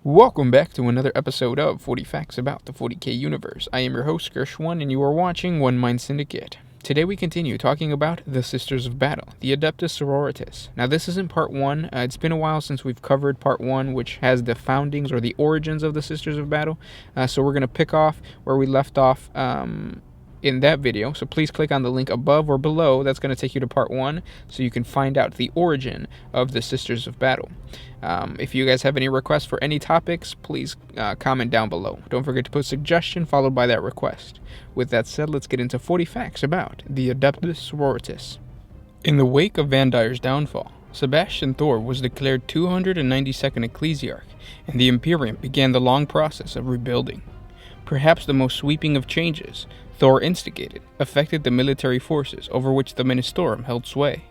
Welcome back to another episode of 40 Facts About the 40k Universe. I am your host, Gershwin, and you are watching One Mind Syndicate. Today we continue talking about the Sisters of Battle, the Adeptus Sororitas. Now this isn't part 1, it's been a while since we've covered part 1, which has the foundings or the origins of the Sisters of Battle, so we're going to pick off where we left off in that video, so please click on the link above or below. That's going to take you to part 1 so you can find out the origin of the Sisters of Battle. If you guys have any requests for any topics, please comment down below. Don't forget to put suggestion followed by that request. With that said, let's get into 40 facts about the Adeptus Sororitas. In the wake of Vandire's downfall, Sebastian Thor was declared 292nd Ecclesiarch, and the Imperium began the long process of rebuilding. Perhaps the most sweeping of changes Thor instigated affected the military forces over which the Ministorum held sway.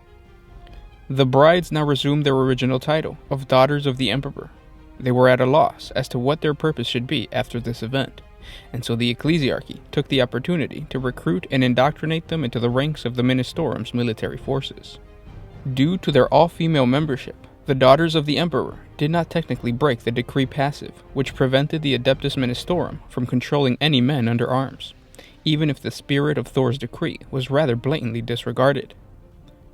The brides now resumed their original title of Daughters of the Emperor. They were at a loss as to what their purpose should be after this event, and so the Ecclesiarchy took the opportunity to recruit and indoctrinate them into the ranks of the Ministorum's military forces. Due to their all-female membership, the Daughters of the Emperor did not technically break the decree passive, which prevented the Adeptus Ministorum from controlling any men under arms, even if the spirit of Thor's decree was rather blatantly disregarded.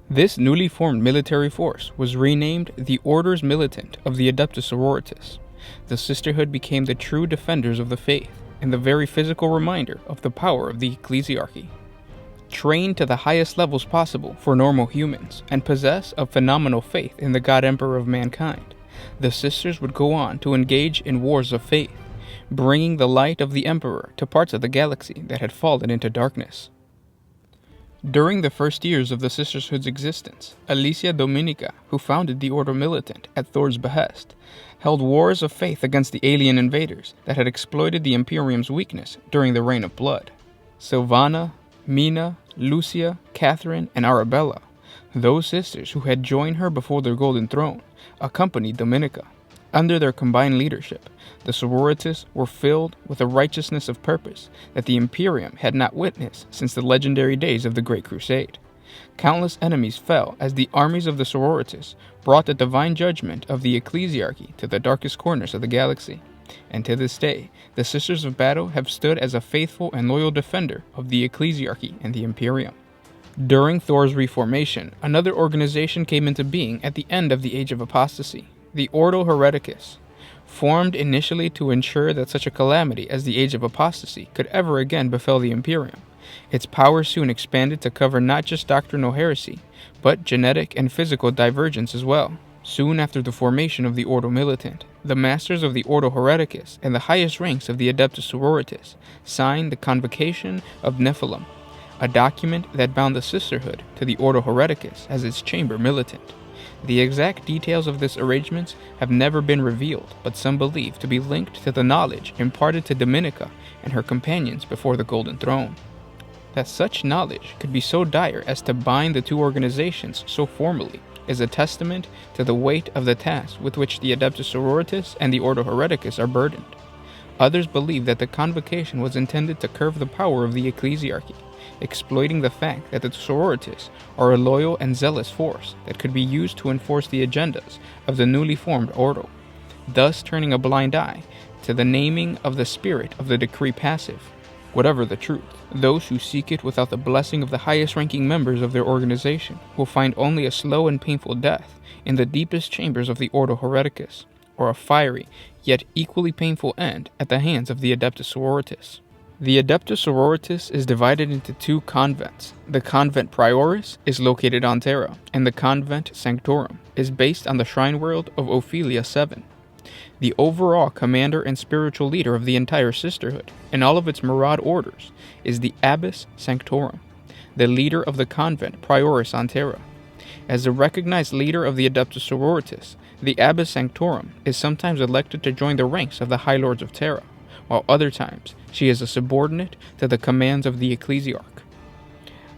This newly formed military force was renamed the Orders Militant of the Adeptus Sororitas. The sisterhood became the true defenders of the faith, and the very physical reminder of the power of the ecclesiarchy. Trained to the highest levels possible for normal humans, and possess of phenomenal faith in the God Emperor of mankind, the sisters would go on to engage in wars of faith, bringing the light of the Emperor to parts of the galaxy that had fallen into darkness. During the first years of the sisterhood's existence, Alicia Dominica, who founded the Ordo Militant at Thor's behest, held wars of faith against the alien invaders that had exploited the Imperium's weakness during the Reign of Blood. Sylvana, Mina, Lucia, Catherine, and Arabella, those sisters who had joined her before their Golden Throne, accompanied Dominica. Under their combined leadership, the sororitas were filled with a righteousness of purpose that the Imperium had not witnessed since the legendary days of the Great Crusade. Countless enemies fell as the armies of the sororitas brought the divine judgment of the ecclesiarchy to the darkest corners of the galaxy. And to this day, the Sisters of Battle have stood as a faithful and loyal defender of the ecclesiarchy and the Imperium. During Thor's reformation, another organization came into being at the end of the Age of Apostasy, the Ordo Hereticus. Formed initially to ensure that such a calamity as the Age of Apostasy could ever again befell the Imperium, its power soon expanded to cover not just doctrinal heresy, but genetic and physical divergence as well. Soon after the formation of the Ordo Militant, the masters of the Ordo Hereticus and the highest ranks of the Adeptus Sororitas signed the Convocation of Nephilim, a document that bound the sisterhood to the Ordo Hereticus as its chamber militant. The exact details of this arrangement have never been revealed, but some believe to be linked to the knowledge imparted to Dominica and her companions before the Golden Throne. That such knowledge could be so dire as to bind the two organizations so formally is a testament to the weight of the task with which the Adeptus Sororitas and the Ordo Hereticus are burdened. Others believe that the convocation was intended to curb the power of the ecclesiarchy, exploiting the fact that the sororitas are a loyal and zealous force that could be used to enforce the agendas of the newly formed Ordo, thus turning a blind eye to the naming of the spirit of the decree passive. Whatever the truth, those who seek it without the blessing of the highest-ranking members of their organization will find only a slow and painful death in the deepest chambers of the Ordo Hereticus, or a fiery, yet equally painful end at the hands of the Adeptus Sororitas. The Adeptus Sororitas is divided into two convents. The Convent Prioris is located on Terra, and the Convent Sanctorum is based on the shrine world of Ophelia 7. The overall commander and spiritual leader of the entire sisterhood, and all of its Maraud orders, is the Abbess Sanctorum, the leader of the Convent Prioris on Terra. As the recognized leader of the Adeptus Sororitas, the Abbess Sanctorum is sometimes elected to join the ranks of the High Lords of Terra, while other times she is a subordinate to the commands of the ecclesiarch.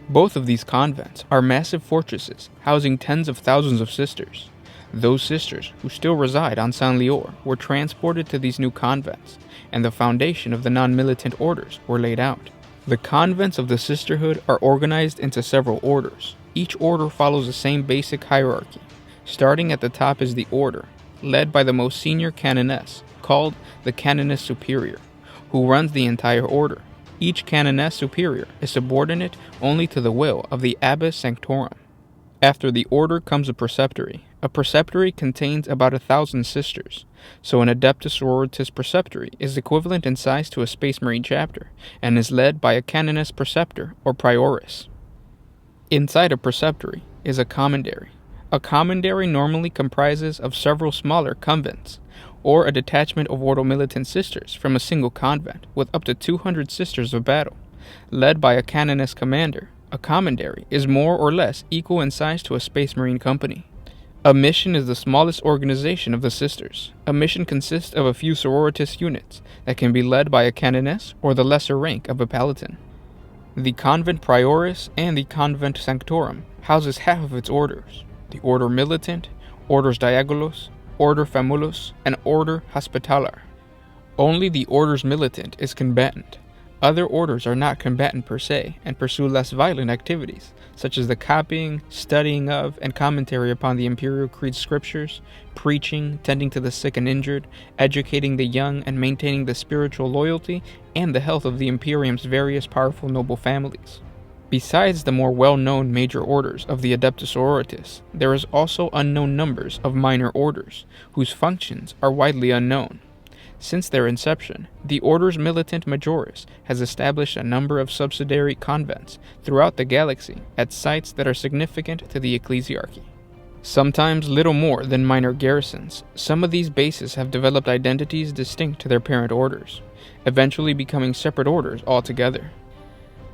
Both of these convents are massive fortresses housing tens of thousands of sisters. Those sisters who still reside on San Lior were transported to these new convents, and the foundation of the non-militant orders were laid out. The convents of the sisterhood are organized into several orders. Each order follows the same basic hierarchy. Starting at the top is the order, led by the most senior canoness, called the Canoness Superior, who runs the entire order. Each Canoness Superior is subordinate only to the will of the Abbess Sanctorum. After the order comes a preceptory. A preceptory contains about 1,000 sisters, so an Adeptus Sororitas preceptory is equivalent in size to a Space Marine chapter, and is led by a Canoness Preceptor or Prioress. Inside a preceptory is a commandery. A commandery normally comprises of several smaller convents, or a detachment of Ordo Militant sisters from a single convent, with up to 200 sisters of battle, led by a Canoness commander. A commandery is more or less equal in size to a Space Marine company. A mission is the smallest organization of the sisters. A mission consists of a few Sororitas units that can be led by a Canoness or the lesser rank of a Paladin. The Convent Prioress and the Convent Sanctorum houses half of its orders: the Order Militant, Orders Diagolos, Order Famulus, and Order Hospitaller. Only the Orders Militant is combatant. Other orders are not combatant per se, and pursue less violent activities, such as the copying, studying of, and commentary upon the Imperial Creed scriptures, preaching, tending to the sick and injured, educating the young, and maintaining the spiritual loyalty and the health of the Imperium's various powerful noble families. Besides the more well-known major orders of the Adeptus Sororitas, there is also unknown numbers of minor orders, whose functions are widely unknown. Since their inception, the Orders Militant Majoris has established a number of subsidiary convents throughout the galaxy at sites that are significant to the ecclesiarchy. Sometimes little more than minor garrisons, some of these bases have developed identities distinct to their parent orders, eventually becoming separate orders altogether.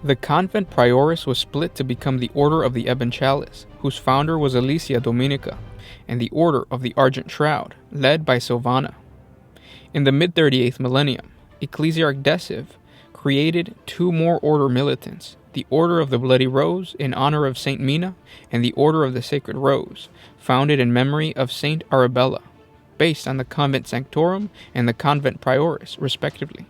The Convent Prioress was split to become the Order of the Ebon Chalice, whose founder was Alicia Dominica, and the Order of the Argent Shroud, led by Sylvana. In the mid-38th millennium, Ecclesiarch Deciv created two more Order Militants, the Order of the Bloody Rose in honor of Saint Mina, and the Order of the Sacred Rose, founded in memory of Saint Arabella, based on the Convent Sanctorum and the Convent Prioress, respectively.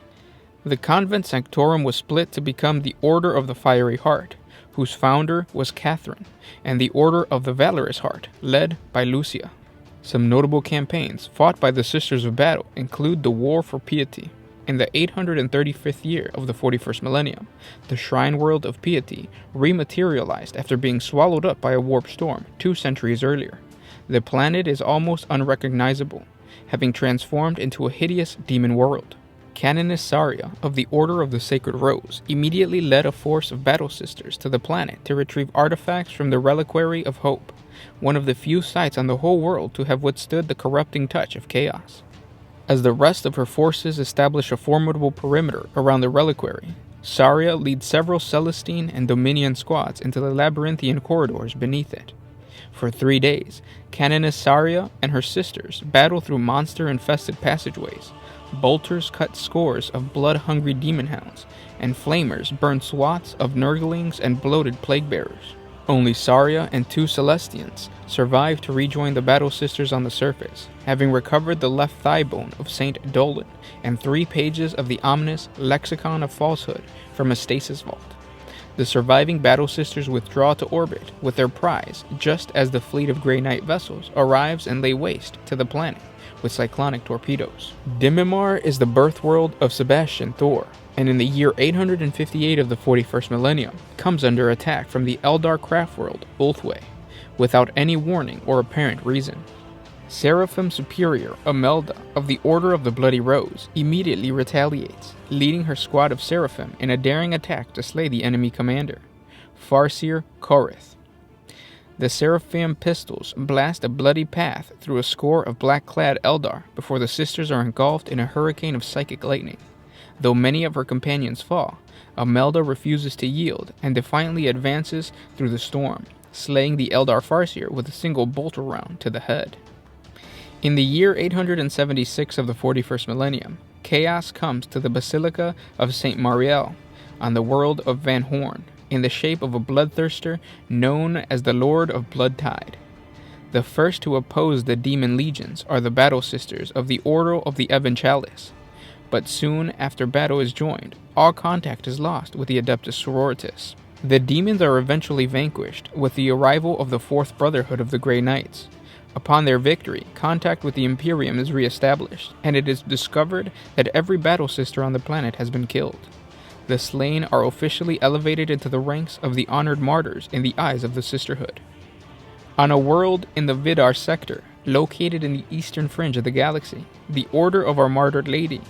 The Convent Sanctorum was split to become the Order of the Fiery Heart, whose founder was Catherine, and the Order of the Valorous Heart, led by Lucia. Some notable campaigns fought by the Sisters of Battle include the War for Piety. In the 835th year of the 41st millennium, the Shrine World of Piety rematerialized after being swallowed up by a warp storm 2 centuries earlier. The planet is almost unrecognizable, having transformed into a hideous demon world. Canoness Saria of the Order of the Sacred Rose immediately led a force of battle sisters to the planet to retrieve artifacts from the Reliquary of Hope, one of the few sites on the whole world to have withstood the corrupting touch of chaos. As the rest of her forces establish a formidable perimeter around the reliquary, Saria leads several Celestine and Dominion squads into the labyrinthian corridors beneath it. For 3 days, Canoness Saria and her sisters battle through monster-infested passageways. Bolters cut scores of blood-hungry demon hounds, and flamers burn swaths of nurglings and bloated plague-bearers. Only Saria and 2 Celestians survive to rejoin the battle sisters on the surface, having recovered the left thigh bone of Saint Dolan and 3 pages of the ominous Lexicon of Falsehood from a stasis vault. The surviving battle sisters withdraw to orbit with their prize just as the fleet of Grey Knight vessels arrives and lay waste to the planet with cyclonic torpedoes. Dimimar is the birth world of Sebastian Thor, and in the year 858 of the 41st millennium, comes under attack from the Eldar craft world, Ulthwé, without any warning or apparent reason. Seraphim Superior Imelda of the Order of the Bloody Rose immediately retaliates, leading her squad of Seraphim in a daring attack to slay the enemy commander, Farseer Korith. The Seraphim pistols blast a bloody path through a score of black-clad Eldar before the sisters are engulfed in a hurricane of psychic lightning. Though many of her companions fall, Imelda refuses to yield and defiantly advances through the storm, slaying the Eldar Farseer with a single bolter round to the head. In the year 876 of the 41st millennium, chaos comes to the Basilica of St. Mariel on the world of Van Horn, in the shape of a bloodthirster known as the Lord of Bloodtide. The first to oppose the demon legions are the battle sisters of the Ordo of the Ebon Chalice, but soon after battle is joined, all contact is lost with the Adeptus Sororitas. The demons are eventually vanquished with the arrival of the 4th Brotherhood of the Grey Knights. Upon their victory, contact with the Imperium is re-established, and it is discovered that every battle sister on the planet has been killed. The slain are officially elevated into the ranks of the honored martyrs in the eyes of the Sisterhood. On a world in the Vidar sector, located in the eastern fringe of the galaxy, the Order of our Martyred Lady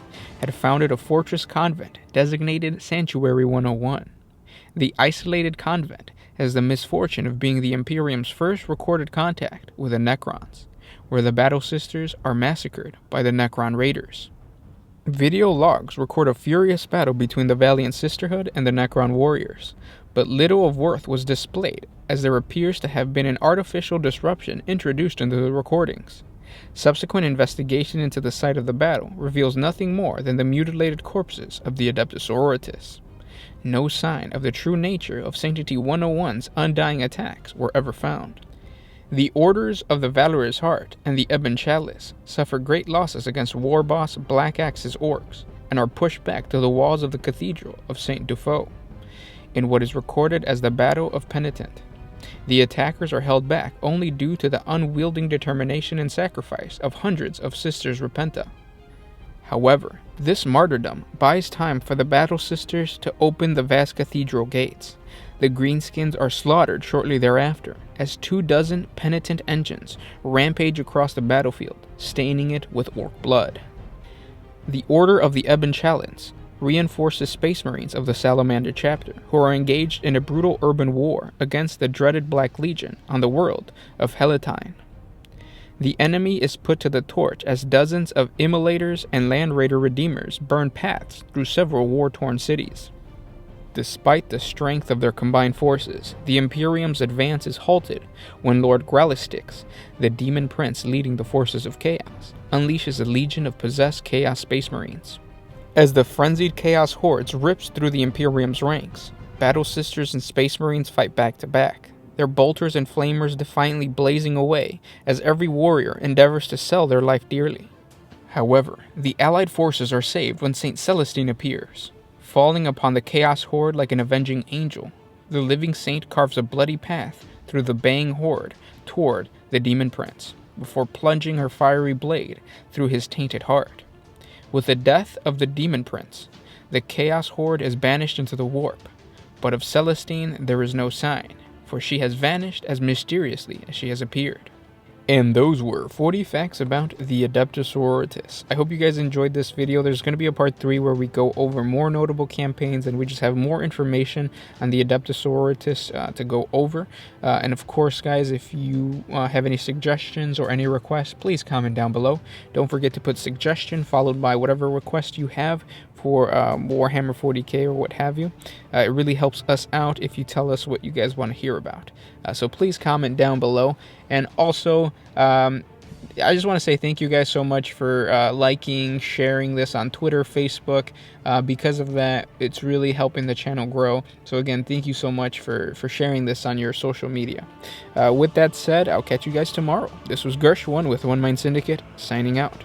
had founded a fortress convent designated Sanctuary 101. The isolated convent has the misfortune of being the Imperium's first recorded contact with the Necrons, where the Battle Sisters are massacred by the Necron Raiders. Video logs record a furious battle between the Valiant Sisterhood and the Necron warriors, but little of worth was displayed, as there appears to have been an artificial disruption introduced into the recordings. Subsequent investigation into the site of the battle reveals nothing more than the mutilated corpses of the Adeptus Sororitas. No sign of the true nature of Sanctity 101's undying attacks were ever found. The Orders of the Valorous Heart and the Ebon Chalice suffer great losses against war boss Black Axe's orcs, and are pushed back to the walls of the Cathedral of St. Dufault, in what is recorded as the Battle of Penitent. The attackers are held back only due to the unwielding determination and sacrifice of hundreds of Sisters Repenta. However, this martyrdom buys time for the Battle Sisters to open the vast cathedral gates. The Greenskins are slaughtered shortly thereafter, as 24 penitent engines rampage across the battlefield, staining it with orc blood. The Order of the Ebon Chalice reinforces Space Marines of the Salamander chapter, who are engaged in a brutal urban war against the dreaded Black Legion on the world of Helatine. The enemy is put to the torch as dozens of Immolators and Land Raider Redeemers burn paths through several war-torn cities. Despite the strength of their combined forces, the Imperium's advance is halted when Lord Gralistix, the Demon Prince leading the forces of Chaos, unleashes a legion of possessed Chaos Space Marines. As the frenzied Chaos hordes rips through the Imperium's ranks, Battle Sisters and Space Marines fight back to back, their bolters and flamers defiantly blazing away as every warrior endeavors to sell their life dearly. However, the Allied forces are saved when Saint Celestine appears. Falling upon the Chaos Horde like an avenging angel, the living saint carves a bloody path through the baying horde toward the Demon Prince, before plunging her fiery blade through his tainted heart. With the death of the Demon Prince, the Chaos Horde is banished into the warp, but of Celestine there is no sign, for she has vanished as mysteriously as she has appeared. And those were 40 facts about the Adeptus Sororitas. I hope you guys enjoyed this video. There's going to be a part 3 where we go over more notable campaigns and we just have more information on the Adeptus Sororitas to go over. And of course, guys, if you have any suggestions or any requests, please comment down below. Don't forget to put suggestion followed by whatever request you have for Warhammer 40k or what have you. It really helps us out if you tell us what you guys want to hear about. So please comment down below. And also, I just want to say thank you guys so much for liking, sharing this on Twitter, Facebook. Because of that, it's really helping the channel grow. So again, thank you so much for sharing this on your social media. With that said, I'll catch you guys tomorrow. This was Gersh1 with One Mind Syndicate, signing out.